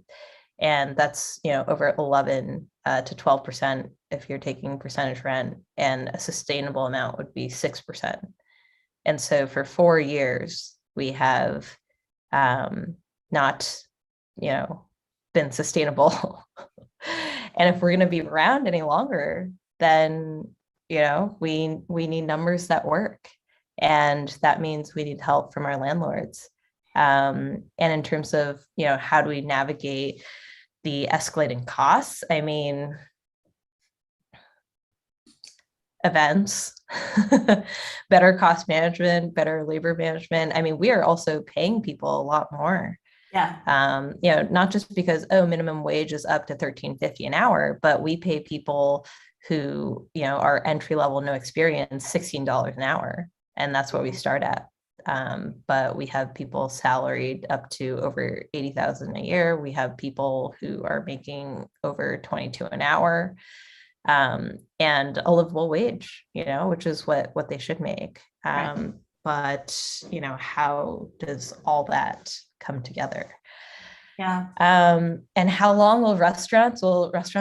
and that's over 11 to 12% if you're taking percentage rent, and a sustainable amount would be 6%. And so for 4 years we have not been sustainable. And if we're going to be around any longer, then we need numbers that work, and that means we need help from our landlords. And in terms of how do we navigate the escalating costs, I mean, events, better cost management, better labor management. I mean, we are also paying people a lot more. Yeah. Not just because, minimum wage is up to $13.50 an hour, but we pay people who, are entry level, no experience, $16 an hour. And that's what we start at. But we have people salaried up to over 80,000 a year. We have people who are making over 22 an hour, and a livable wage, which is what they should make. Right. But, how does all that come together? Yeah. And how long will restaurants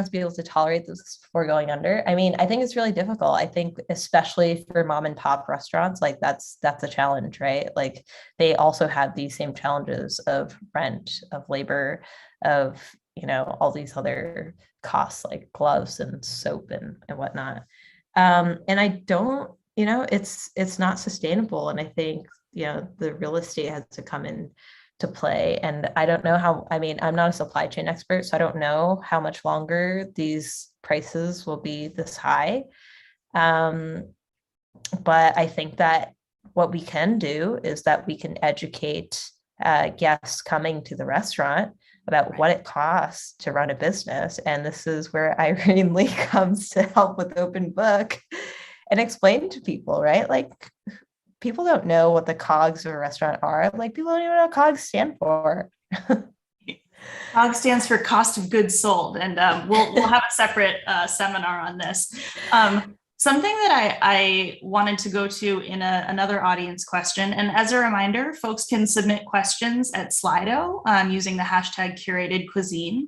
be able to tolerate this before going under? I mean, I think it's really difficult. I think especially for mom and pop restaurants, like that's a challenge, right? Like they also have these same challenges of rent, of labor, of, all these other costs like gloves and soap and whatnot. And I don't, it's not sustainable. And I think, the real estate has to come in to play. And I don't know I'm not a supply chain expert, so I don't know how much longer these prices will be this high. But I think that what we can do is that we can educate guests coming to the restaurant about what it costs to run a business. And this is where Irene Lee comes to help with Open Book and explain to people, right? Like, people don't know what the COGS of a restaurant are. Like, people don't even know what COGS stand for. COGS stands for cost of goods sold. And we'll have a separate seminar on this. Something that I wanted to go to in another audience question. And as a reminder, folks can submit questions at Slido using the hashtag curated cuisine.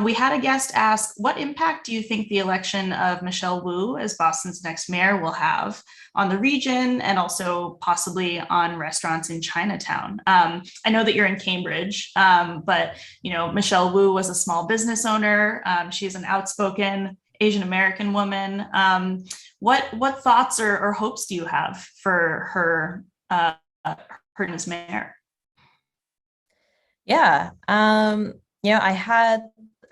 We had a guest ask, what impact do you think the election of Michelle Wu as Boston's next mayor will have on the region and also possibly on restaurants in Chinatown? I know that you're in Cambridge, but Michelle Wu was a small business owner. She's an outspoken Asian American woman. What thoughts or hopes do you have for her as mayor? Yeah, I had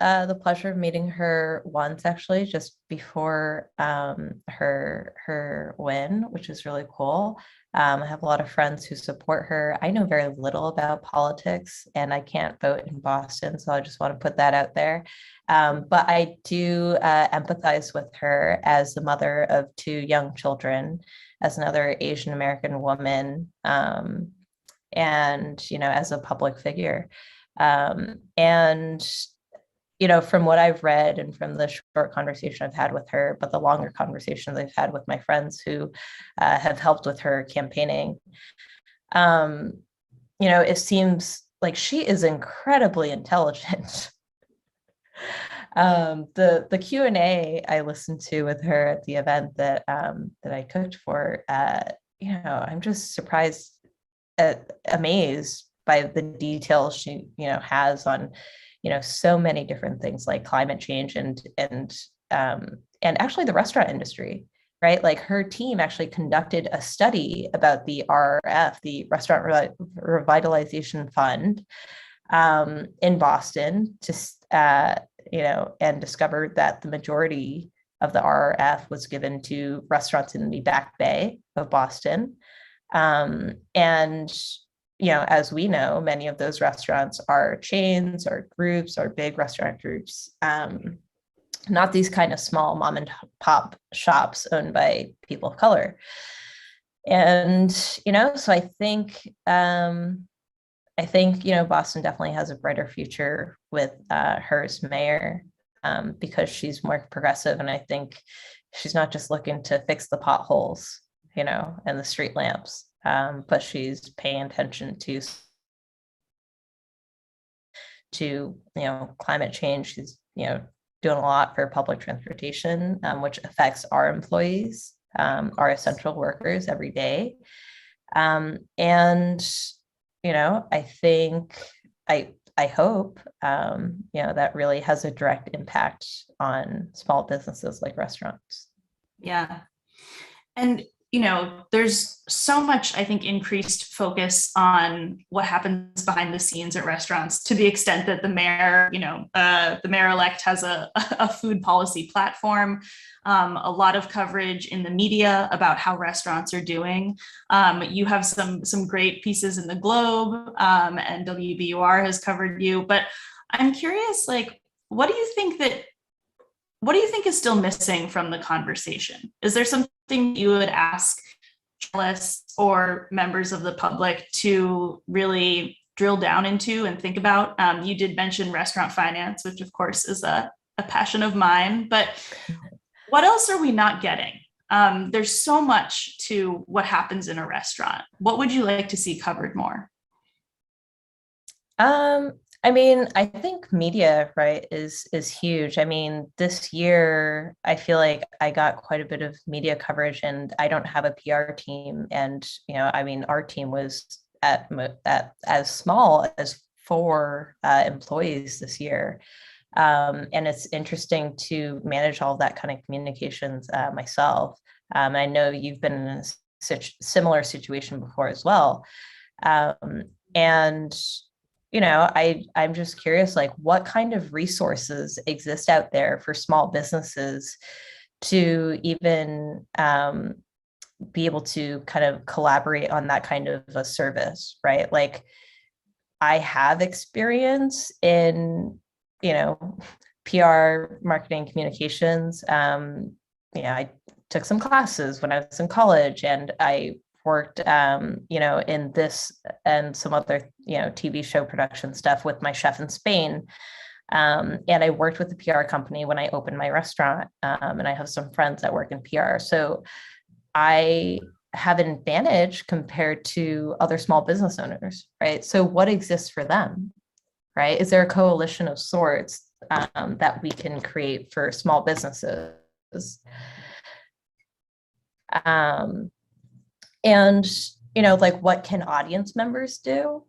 the pleasure of meeting her once, actually, just before her win, which is really cool. I have a lot of friends who support her. I know very little about politics, and I can't vote in Boston, so I just want to put that out there. But I do empathize with her as the mother of 2 young children, as another Asian American woman, and as a public figure. And from what I've read and from the short conversation I've had with her, but the longer conversations I've had with my friends who have helped with her campaigning, it seems like she is incredibly intelligent. The Q&A I listened to with her at the event that I cooked for, I'm just amazed by the details she, has on, so many different things like climate change and actually the restaurant industry, right? Like her team actually conducted a study about the RRF, the Restaurant Revitalization Fund, in Boston and discovered that the majority of the RRF was given to restaurants in the Back Bay of Boston. And as we know, many of those restaurants are chains or groups or big restaurant groups, not these kind of small mom and pop shops owned by people of color. And, so I think, Boston definitely has a brighter future with her as mayor, because she's more progressive. And I think she's not just looking to fix the potholes, and the street lamps, but she's paying attention to climate change. She's, doing a lot for public transportation, which affects our employees, our essential workers every day. And, I think, I hope, that really has a direct impact on small businesses like restaurants. Yeah. And, there's so much, I think, increased focus on what happens behind the scenes at restaurants, to the extent that the mayor-elect has a food policy platform, a lot of coverage in the media about how restaurants are doing. You have some great pieces in the Globe, and WBUR has covered you. But I'm curious, like, what do you think is still missing from the conversation? Is there something you would ask journalists or members of the public to really drill down into and think about? You did mention restaurant finance, which of course is a passion of mine, but what else are we not getting? There's so much to what happens in a restaurant. What would you like to see covered more? I think media, right, is huge. This year, I feel like I got quite a bit of media coverage, and I don't have a PR team. And, our team was at as small as 4 employees this year. And it's interesting to manage all of that kind of communications myself. I know you've been in a similar situation before as well. And I'm just curious, like, what kind of resources exist out there for small businesses to even be able to kind of collaborate on that kind of a service, right? Like, I have experience in, PR, marketing, communications. I took some classes when I was in college, and I worked, in this and some other, TV show production stuff with my chef in Spain. And I worked with the PR company when I opened my restaurant. And I have some friends that work in PR. So I have an advantage compared to other small business owners, right? So what exists for them, right? Is there a coalition of sorts that we can create for small businesses? And, like, what can audience members do?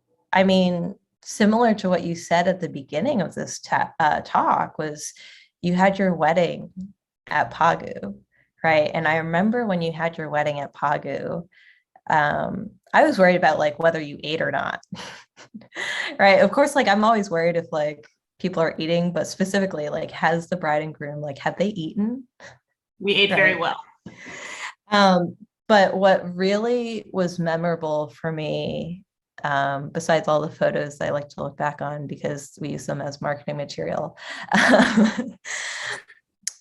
Similar to what you said at the beginning of this talk, was you had your wedding at Pagu, right? And I remember when you had your wedding at Pagu, I was worried about, like, whether you ate or not, right? Of course, like, I'm always worried if, like, people are eating, but specifically, like, has the bride and groom, like, have they eaten? We ate very well. But what really was memorable for me, besides all the photos I like to look back on because we use them as marketing material,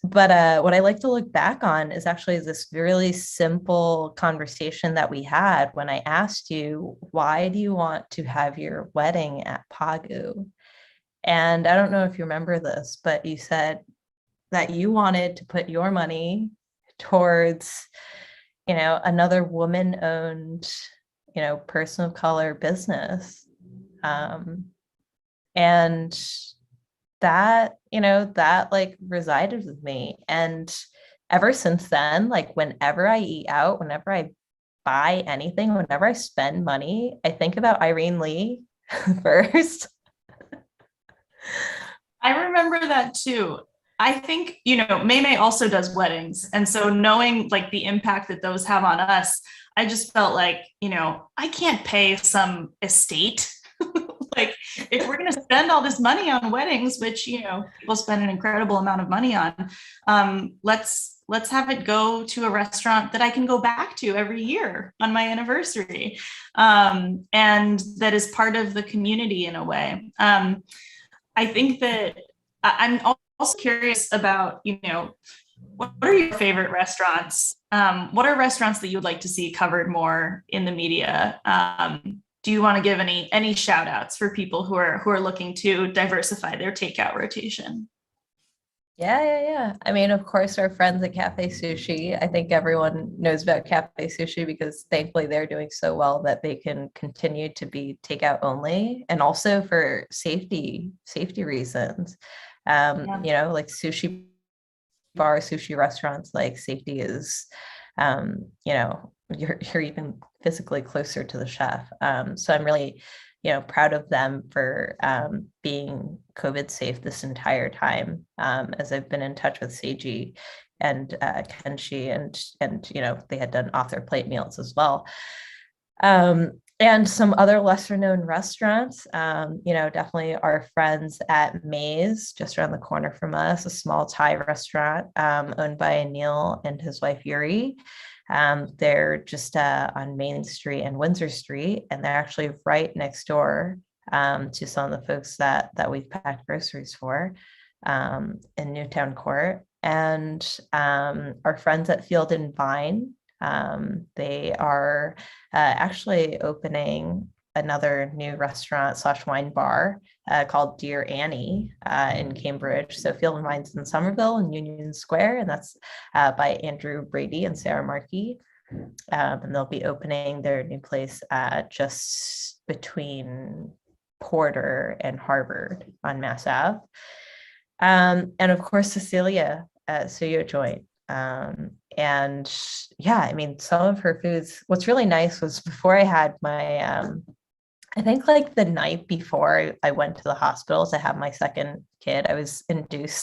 but what I like to look back on is actually this really simple conversation that we had when I asked you, why do you want to have your wedding at Pagu? And I don't know if you remember this, but you said that you wanted to put your money towards another woman-owned, person of color business. And that, that like resided with me. And ever since then, like, whenever I eat out, whenever I buy anything, whenever I spend money, I think about Irene Lee first. I remember that too. I think, Maymay also does weddings. And so knowing like the impact that those have on us, I just felt like, I can't pay some estate. Like if we're going to spend all this money on weddings, which, we'll spend an incredible amount of money on, let's have it go to a restaurant that I can go back to every year on my anniversary. And that is part of the community in a way. I think that I'm also curious about, what are your favorite restaurants? What are restaurants that you would like to see covered more in the media? Do you want to give any shout outs for people who are looking to diversify their takeout rotation? Yeah. I mean, of course, our friends at Cafe Sushi. I think everyone knows about Cafe Sushi because thankfully they're doing so well that they can continue to be takeout only, and also for safety reasons. Like sushi bar, sushi restaurants, like safety is, you're even physically closer to the chef. So I'm really proud of them for being COVID safe this entire time, as I've been in touch with Seiji and Kenshi, and they had done off their plate meals as well. And some other lesser known restaurants, definitely our friends at Maze, just around the corner from us, a small Thai restaurant owned by Neil and his wife Yuri. They're just on Main Street and Windsor Street, and they're actually right next door to some of the folks that we've packed groceries for in Newtown Court. And our friends at Field and Vine, they are actually opening another new restaurant / wine bar called Dear Annie in Cambridge. So Field and Vine's in Somerville and Union Square, and that's by Andrew Brady and Sarah Markey. And they'll be opening their new place just between Porter and Harvard on Mass Ave. And of course, Cecilia at Suyo Joint. And yeah, I mean, some of her foods, what's really nice was before I had my, I think like the night before I went to the hospital to have my second kid, I was inducted.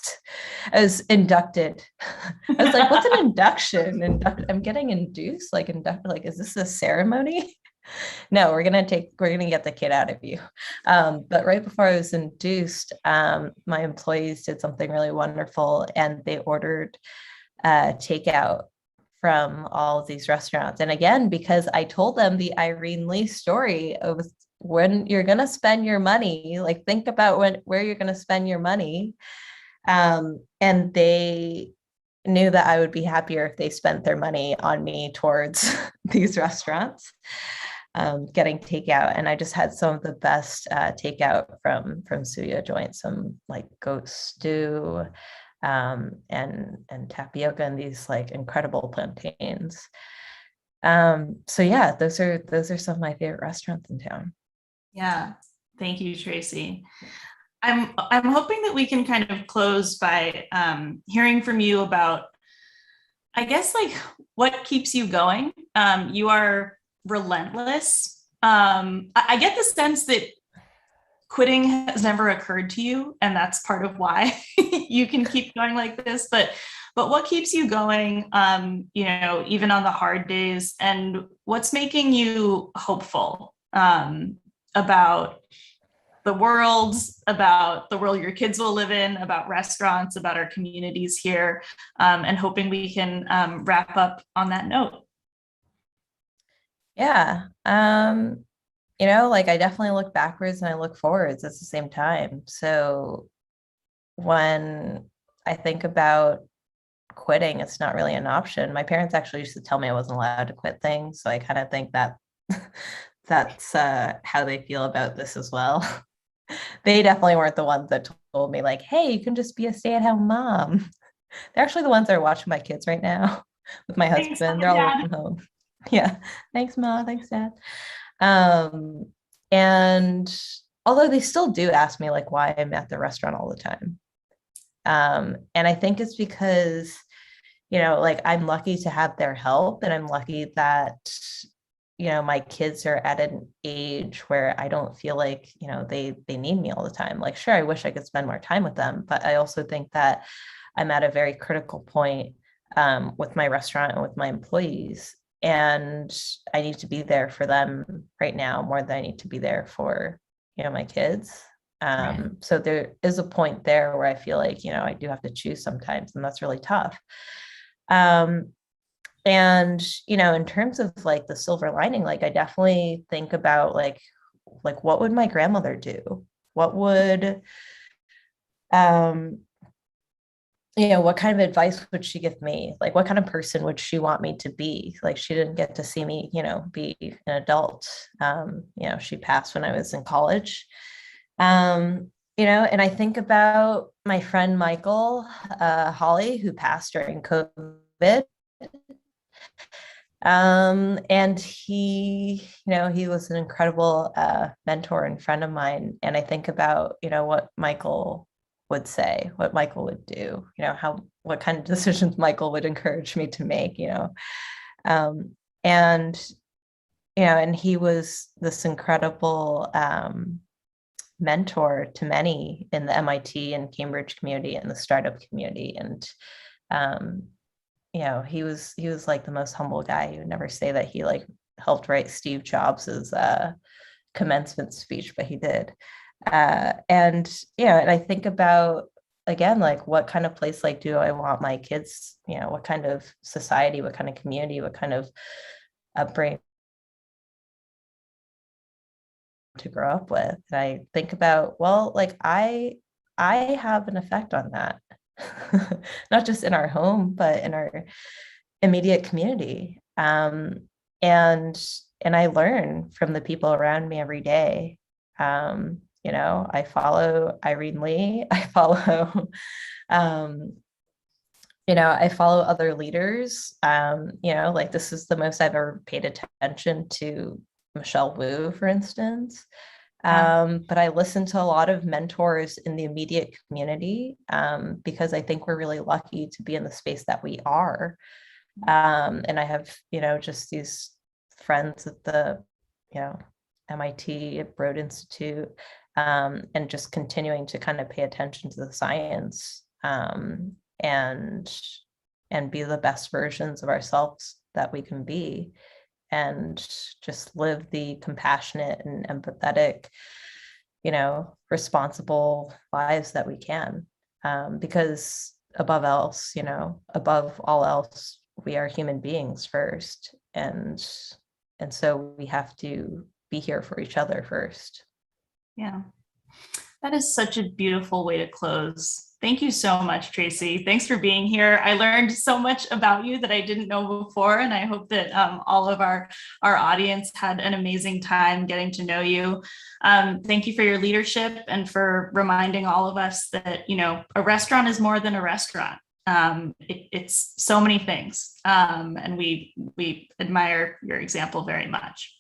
I was like, what's an induction? I'm getting induced, like, is this a ceremony? No, we're gonna get the kid out of you. But right before I was induced, my employees did something really wonderful, and they ordered takeout from all of these restaurants. And again, because I told them the Irene Lee story of when you're going to spend your money, like think about where you're going to spend your money. And they knew that I would be happier if they spent their money on me towards these restaurants, getting takeout. And I just had some of the best takeout from Suya Joint, some like goat stew, and tapioca, and these like incredible plantains. So yeah, those are some of my favorite restaurants in town. Yeah, thank you, Tracy. I'm hoping that we can kind of close by hearing from you about, I guess, like what keeps you going. You are relentless. I get the sense that quitting has never occurred to you, and that's part of why you can keep going like this. But what keeps you going, even on the hard days, and what's making you hopeful about the world your kids will live in, about restaurants, about our communities here, and hoping we can wrap up on that note. Yeah. Like I definitely look backwards and I look forwards at the same time. So when I think about quitting, it's not really an option. My parents actually used to tell me I wasn't allowed to quit things. So I kind of think that that's how they feel about this as well. They definitely weren't the ones that told me like, hey, you can just be a stay-at-home mom. They're actually the ones that are watching my kids right now with my husband. Thanks, they're all Dad. working home. Yeah. Thanks, Mom. Thanks, Dad. And although they still do ask me like why I'm at the restaurant all the time. And I think it's because, like I'm lucky to have their help, and I'm lucky that my kids are at an age where I don't feel like, they need me all the time. Like, sure, I wish I could spend more time with them, but I also think that I'm at a very critical point with my restaurant and with my employees. And I need to be there for them right now more than I need to be there for, my kids. Right. So there is a point there where I feel like, I do have to choose sometimes, and that's really tough. And, in terms of like the silver lining, like I definitely think about like what would my grandmother do? What would, what kind of advice would she give me? Like, what kind of person would she want me to be? Like, she didn't get to see me, be an adult. She passed when I was in college. And I think about my friend Michael Holly, who passed during COVID. And he was an incredible mentor and friend of mine. And I think about, what Michael would say, what Michael would do, what kind of decisions Michael would encourage me to make, and and he was this incredible mentor to many in the MIT and Cambridge community and the startup community. And he was like the most humble guy. He would never say that he like helped write Steve Jobs's commencement speech, but he did. And I think about, again, like what kind of place like do I want my kids, what kind of society, what kind of community, what kind of upbringing to grow up with. And I think about, well, like I have an effect on that. Not just in our home, but in our immediate community. And I learn from the people around me every day. I follow Irene Lee. I follow, I follow other leaders. Like this is the most I've ever paid attention to Michelle Wu, for instance. But I listen to a lot of mentors in the immediate community because I think we're really lucky to be in the space that we are. And I have, just these friends at the, MIT at Broad Institute, and just continuing to kind of pay attention to the science and be the best versions of ourselves that we can be. And just live the compassionate and empathetic, responsible lives that we can. Because above all else, we are human beings first. And so we have to be here for each other first. Yeah, that is such a beautiful way to close. Thank you so much, Tracy. Thanks for being here. I learned so much about you that I didn't know before, and I hope that all of our audience had an amazing time getting to know you. Thank you for your leadership and for reminding all of us that, a restaurant is more than a restaurant. It's so many things, and we admire your example very much.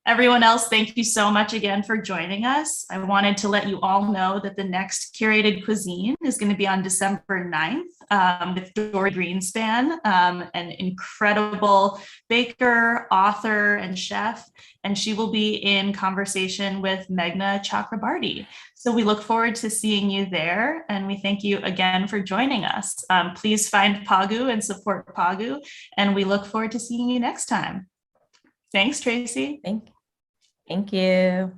Everyone else, thank you so much again for joining us. I wanted to let you all know that the next Curated Cuisine is going to be on December 9th with Dory Greenspan, an incredible baker, author, and chef, and she will be in conversation with Meghna Chakrabarty. So we look forward to seeing you there, and we thank you again for joining us. Please find Pagu and support Pagu, and we look forward to seeing you next time. Thanks, Tracy. Thank you.